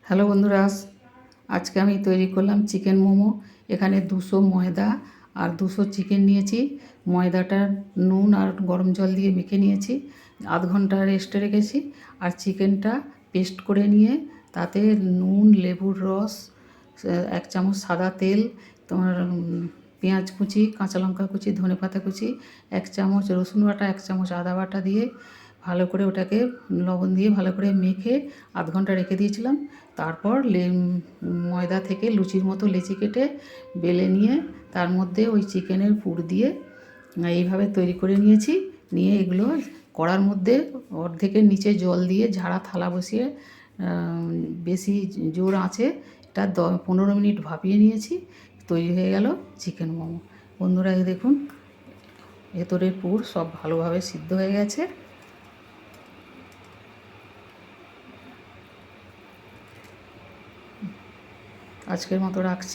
Hello বন্ধুরা, আজকে আমি তৈরি করলাম চিকেন মোমো। এখানে 200 ময়দা আর 200 চিকেন নিয়েছি। ময়দাটা নুন আর গরম জল দিয়ে মেখে নিয়েছি, আধ ঘন্টা রেস্টে রেখেছি। আর চিকেনটা পেস্ট করে নিয়ে তাতে নুন, লেবুর রস, 1 চামচ সাদা তেল, তোমার পেঁয়াজ কুচি, কাঁচা লঙ্কা কুচি, ধনেপাতা কুচি, 1 চামচ রসুন বাটা, 1 চামচ আদা বাটা দিয়ে ভালো করে ওটাকে লবণ দিয়ে ভালো করে মেখে আধ ঘন্টা রেখে দিয়েছিলাম। তারপর ময়দা থেকে লুচির মতো লেচি কেটে বেলে নিয়ে তার মধ্যে ওই চিকেনের পুর দিয়ে এইভাবে তৈরি করে নিয়েছি। নিয়ে এগুলো কড়ার মধ্যে অর্ধেকের নিচে জল দিয়ে ঝাড়া থালা বসিয়ে বেশি জোর আঁচে এটা 15 মিনিট ভাপিয়ে নিয়েছি। তৈরি হয়ে গেল চিকেন মোমো। বন্ধুরা, এই দেখুন ভেতরের পুর সব ভালোভাবে সিদ্ধ হয়ে গেছে। আজকের মতো রাখছি।